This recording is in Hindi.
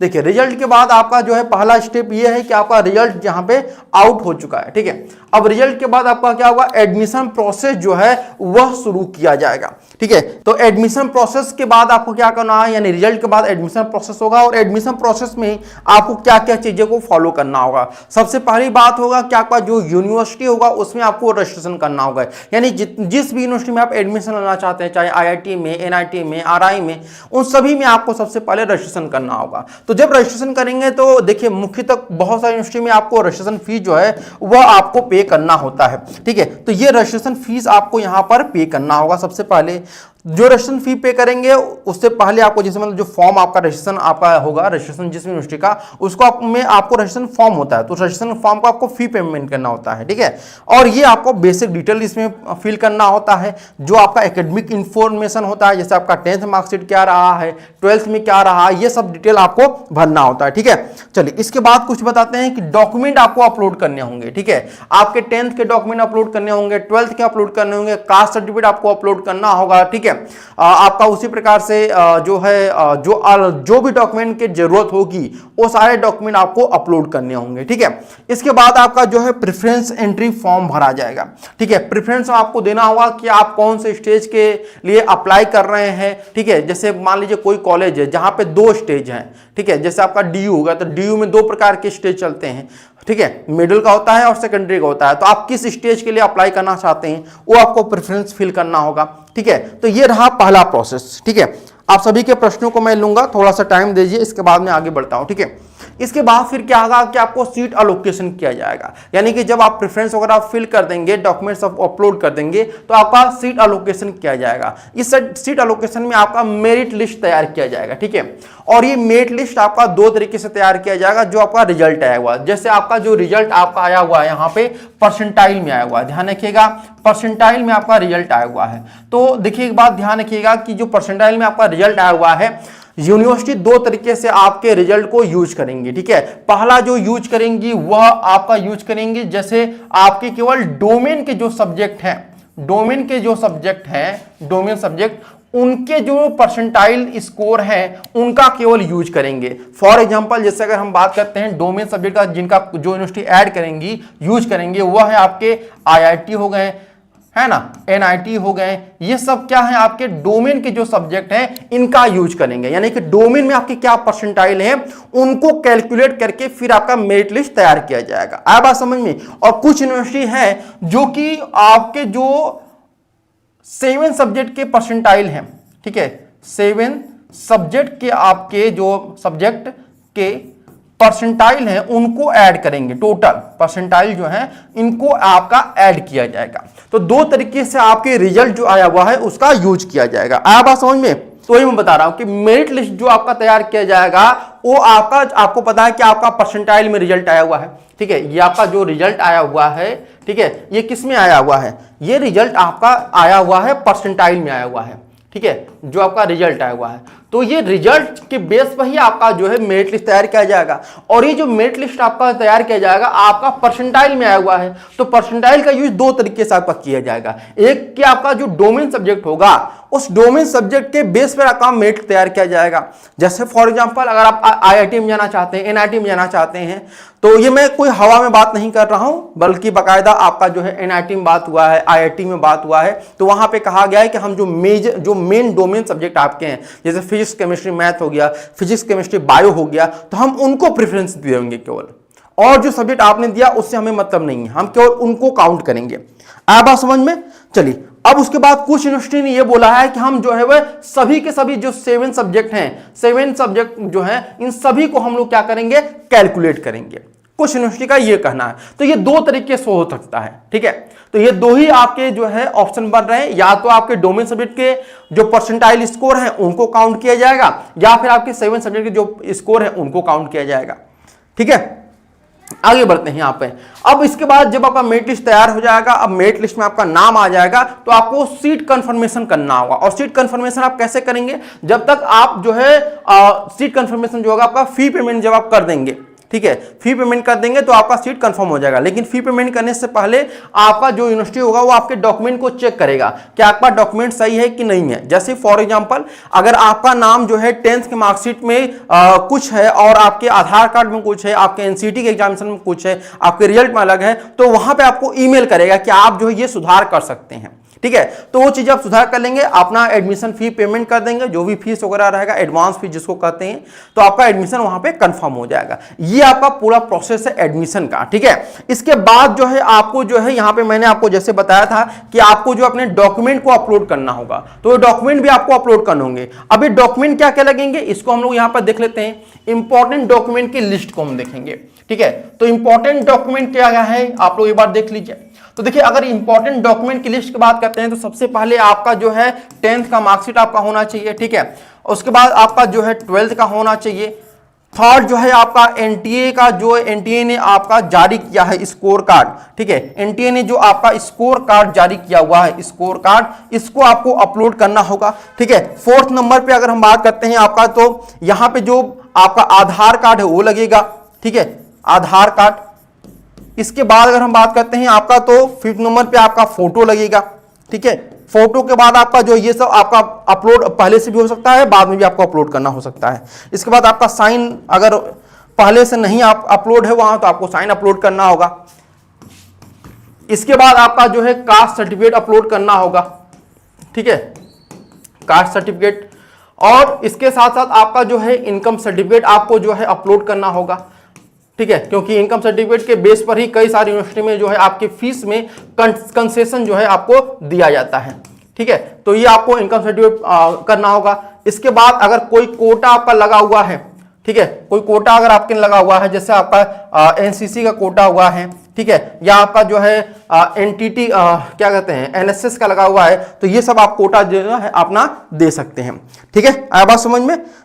देखिए रिजल्ट के बाद आपका जो है पहला स्टेप ये है कि आपका रिजल्ट यहाँ पे आउट हो चुका है, ठीक है। अब रिजल्ट के बाद आपका क्या होगा, एडमिशन प्रोसेस जो है वह शुरू किया जाएगा, ठीक है। तो एडमिशन प्रोसेस के बाद आपको क्या करना है, यानी रिजल्ट के बाद एडमिशन प्रोसेस होगा, और एडमिशन प्रोसेस में आपको क्या क्या चीजें को फॉलो करना होगा। सबसे पहली बात होगा कि आपका जो यूनिवर्सिटी होगा उसमें आपको रजिस्ट्रेशन करना होगा, यानी जिस भी यूनिवर्सिटी में आप एडमिशन लेना चाहते हैं, चाहे IIT में, NIT में, RI में, उन सभी में आपको सबसे पहले रजिस्ट्रेशन करना होगा। तो जब रजिस्ट्रेशन करेंगे तो देखिए मुख्यतः बहुत सारी यूनिवर्सिटी में आपको रजिस्ट्रेशन फीस जो है वह आपको पे करना होता है, ठीक है। तो ये रजिस्ट्रेशन फीस आपको यहाँ पर पे करना होगा। सबसे पहले जो रजिस्ट्रेशन फी पे करेंगे उससे पहले आपको जैसे मतलब जो फॉर्म आपका रजिस्ट्रेशन आपका होगा, रजिस्ट्रेशन जिस यूनिवर्सिटी का, उसको में आपको रजिस्ट्रेशन फॉर्म होता है, तो रजिस्ट्रेशन फॉर्म को आपको फी पेमेंट करना होता है, ठीक है। और ये आपको बेसिक डिटेल इसमें फिल करना होता है, जो आपका एकेडमिक इंफॉर्मेशन होता है, जैसे आपका 10th मार्कशीट क्या रहा है, 12th में क्या रहा है, ये सब डिटेल आपको भरना होता है, ठीक है। चलिए इसके बाद कुछ बताते हैं कि डॉक्यूमेंट आपको अपलोड करने होंगे, ठीक है। आपके 10th के डॉक्यूमेंट अपलोड करने होंगे, 12th के अपलोड करने होंगे, कास्ट सर्टिफिकेट आपको अपलोड करना होगा, ठीक है। आपका उसी प्रकार से जो है जो भी डॉक्यूमेंट की जरूरत होगी वो सारे डॉक्यूमेंट आपको अपलोड करने होंगे, ठीक है। इसके बाद आपका जो है प्रेफरेंस एंट्री फॉर्म भरा जाएगा, ठीक है। प्रेफरेंस आपको देना होगा कि आप कौन से स्टेज के लिए अप्लाई कर रहे हैं, ठीक है। जैसे मान लीजिए कोई कॉलेज है जहां पे 2 स्टेज हैं, ठीक है। जैसे आपका DU होगा तो DU में 2 प्रकार के स्टेज चलते हैं, ठीक है, मिडिल का होता है और सेकेंडरी का होता है। तो आप किस स्टेज के लिए अप्लाई करना चाहते हैं वो आपको प्रेफरेंस फिल करना होगा, ठीक है। तो ये रहा पहला प्रोसेस, ठीक है। आप सभी के प्रश्नों को मैं लूंगा, थोड़ा सा टाइम दीजिए, इसके बाद मैं आगे बढ़ता हूं, ठीक है। इसके बाद फिर क्या होगा कि आपको सीट अलोकेशन किया जाएगा, यानी कि जब आप प्रेफरेंस वगैरह फिल कर देंगे, डॉक्यूमेंट्स अपलोड कर देंगे, तो आपका सीट अलोकेशन किया जाएगा। इस सीट अलोकेशन में आपका मेरिट लिस्ट तैयार किया जाएगा, ठीक है। और ये मेरिट लिस्ट आपका 2 तरीके से तैयार किया जाएगा, जो आपका रिजल्ट आया हुआ है। जैसे आपका जो रिजल्ट आपका आया हुआ है यहाँ पे परसेंटाइल में आया हुआ है, ध्यान रखिएगा परसेंटाइल में आपका रिजल्ट आया हुआ है। तो देखिए एक बात ध्यान रखिएगा कि जो परसेंटाइल में आपका रिजल्ट आया हुआ है, यूनिवर्सिटी 2 तरीके से आपके रिजल्ट को यूज करेंगे, ठीक है। पहला जो यूज करेंगी वह आपका यूज करेंगे जैसे आपके केवल डोमेन के जो सब्जेक्ट हैं, डोमेन सब्जेक्ट उनके जो परसेंटाइल स्कोर है उनका केवल यूज करेंगे। फॉर एग्जांपल जैसे अगर हम बात करते हैं डोमेन सब्जेक्ट का, जिनका जो यूनिवर्सिटी ऐड करेंगी, यूज करेंगे, वह है आपके IIT हो गए, है ना, NIT हो गए, ये सब क्या है आपके डोमेन के जो सब्जेक्ट हैं इनका यूज करेंगे। यानी कि डोमेन में आपके क्या परसेंटाइल हैं उनको कैलकुलेट करके फिर आपका मेरिट लिस्ट तैयार किया जाएगा। आया बात समझ में। और कुछ यूनिवर्सिटी है जो कि आपके जो 7 सब्जेक्ट के परसेंटाइल हैं, ठीक है, 7 सब्जेक्ट के आपके जो सब्जेक्ट के परसेंटाइल हैं उनको ऐड करेंगे, टोटल परसेंटाइल जो है इनको आपका ऐड किया जाएगा। तो 2 तरीके से आपके रिजल्ट जो आया हुआ है उसका यूज किया जाएगा। आया बात समझ में। तो ही मैं बता रहा हूं कि मेरिट लिस्ट जो आपका तैयार किया जाएगा वो आपको पता है कि आपका परसेंटाइल में रिजल्ट आया हुआ है, ठीक है। ये आपका जो रिजल्ट आया हुआ है, ठीक है, ये किस में आया हुआ है, ये रिजल्ट आपका आया हुआ है परसेंटाइल में आया हुआ है, ठीक है, जो आपका रिजल्ट आया हुआ है। तो ये रिजल्ट के बेस पर ही आपका जो है मेरिट लिस्ट तैयार किया जाएगा। और ये जो मेरिट लिस्ट आपका तैयार किया जाएगा आपका परसेंटाइल में आया हुआ है, तो परसेंटाइल का यूज 2 तरीके से आपका किया जाएगा। एक कि आपका जो डोमेन सब्जेक्ट होगा उस डोमेन सब्जेक्ट के बेस पर आपका मेरिट तैयार किया जाएगा। जैसे फॉर एग्जांपल अगर आप IIT में जाना चाहते हैं, NIT में जाना चाहते हैं, तो ये मैं कोई हवा में बात नहीं कर रहा हूं, बल्कि बाकायदा आपका जो है NIT में बात हुआ है, IIT में बात हुआ है। तो वहां पे कहा गया है कि हम जो मेन डोमेन सब्जेक्ट आपके हैं, जैसे फिजिक्स केमिस्ट्री मैथ हो गया, फिजिक्स केमिस्ट्री बायो हो गया, तो हम उनको प्रेफरेंस देंगे केवल, और जो सब्जेक्ट आपने दिया उससे हमें मतलब नहीं है, हम केवल उनको काउंट करेंगे। आया बात समझ में। चलिए अब उसके बाद कुछ यूनिवर्सिटी ने यह बोला है कि हम जो है वह सभी के सभी जो 7 सब्जेक्ट हैं, 7 सब्जेक्ट जो हैं इन सभी को हम लोग क्या करेंगे, कैलकुलेट करेंगे। कुछ यूनिवर्सिटी का यह कहना है। तो ये 2 तरीके से हो सकता है, ठीक है। तो ये 2 ही आपके जो है ऑप्शन बन रहे हैं, या तो आपके डोमेन सब्जेक्ट के जो परसेंटाइल स्कोर है उनको काउंट किया जाएगा, या फिर आपके 7 सब्जेक्ट के जो स्कोर है उनको काउंट किया जाएगा, ठीक है। आगे बढ़ते हैं यहाँ पे। अब इसके बाद जब आपका मेरिट लिस्ट तैयार हो जाएगा, अब मेरिट लिस्ट में आपका नाम आ जाएगा, तो आपको सीट कंफर्मेशन करना होगा। और सीट कंफर्मेशन आप कैसे करेंगे, जब तक आप जो है सीट कंफर्मेशन जो होगा आपका फी पेमेंट जब आप कर देंगे, ठीक है, फी पेमेंट कर देंगे तो आपका सीट कंफर्म हो जाएगा। लेकिन फी पेमेंट करने से पहले आपका जो यूनिवर्सिटी होगा वो आपके डॉक्यूमेंट को चेक करेगा कि आपका डॉक्यूमेंट सही है कि नहीं है। जैसे फॉर एग्जांपल अगर आपका नाम जो है 10th के मार्कशीट में कुछ है और आपके आधार कार्ड में कुछ है, आपके एनसीटी के एग्जामिनेशन में कुछ है, आपके रिजल्ट में अलग है, तो वहां पे आपको ईमेल करेगा कि आप जो है ये सुधार कर सकते हैं। ठीक है, तो वो चीज आप सुधार कर लेंगे, अपना एडमिशन फी पेमेंट कर देंगे, जो भी फीस वगैरह रहेगा एडवांस फीस जिसको कहते हैं, तो आपका एडमिशन वहां पे कंफर्म हो जाएगा। ये आपका पूरा प्रोसेस है एडमिशन का। ठीक है, इसके बाद जो है आपको जो है यहाँ पे मैंने आपको जैसे बताया था कि आपको जो अपने डॉक्यूमेंट को अपलोड करना होगा, तो डॉक्यूमेंट भी आपको अपलोड करने होंगे। अभी डॉक्यूमेंट क्या क्या लगेंगे इसको हम लोग यहाँ पर देख लेते हैं। इंपॉर्टेंट डॉक्यूमेंट की लिस्ट को हम देखेंगे। ठीक है, तो इंपॉर्टेंट डॉक्यूमेंट क्या क्या है आप लोग एक बार देख लीजिए। तो देखिए, अगर इंपॉर्टेंट डॉक्यूमेंट की लिस्ट की बात करते हैं तो सबसे पहले आपका जो है 10th का मार्कशीट आपका होना चाहिए। ठीक है, उसके बाद आपका जो है 12th का होना चाहिए। थर्ड जो है आपका एनटीए का, जो एनटीए ने आपका जारी किया है स्कोर कार्ड। ठीक है, एनटीए ने जो आपका स्कोर कार्ड जारी किया हुआ है, स्कोर कार्ड, इसको आपको अपलोड करना होगा। ठीक है, 4th नंबर पे अगर हम बात करते हैं आपका, तो यहां पे जो आपका आधार कार्ड है वो लगेगा। ठीक है, आधार कार्ड। इसके बाद अगर हम बात करते हैं आपका, तो 5th नंबर पे आपका फोटो लगेगा। ठीक है, फोटो के बाद आपका जो ये सब आपका अपलोड पहले से भी हो सकता है, बाद में भी आपको अपलोड करना हो सकता है। इसके बाद आपका साइन, अगर पहले से नहीं आप अपलोड है वहां, तो आपको साइन अपलोड करना होगा। इसके बाद आपका जो है कास्ट सर्टिफिकेट अपलोड करना होगा। ठीक है, कास्ट सर्टिफिकेट, और इसके साथ साथ आपका जो है इनकम सर्टिफिकेट आपको जो है अपलोड करना होगा। ठीक है, क्योंकि इनकम सर्टिफिकेट के बेस पर ही कई सारी यूनिवर्सिटी में जो है आपके फीस में कंसेशन जो है आपको दिया जाता है। ठीक है, तो ये आपको इनकम सर्टिफिकेट करना होगा। इसके बाद अगर कोई कोटा आपका लगा हुआ है, ठीक है, कोई कोटा अगर आपके लगा हुआ है, जैसे आपका एनसीसी का कोटा हुआ है, ठीक है, या आपका जो है एनटीटी क्या कहते हैं एनएसएस का लगा हुआ है, तो ये सब आप कोटा जो है अपना दे सकते हैं। ठीक है, आया बात समझ में।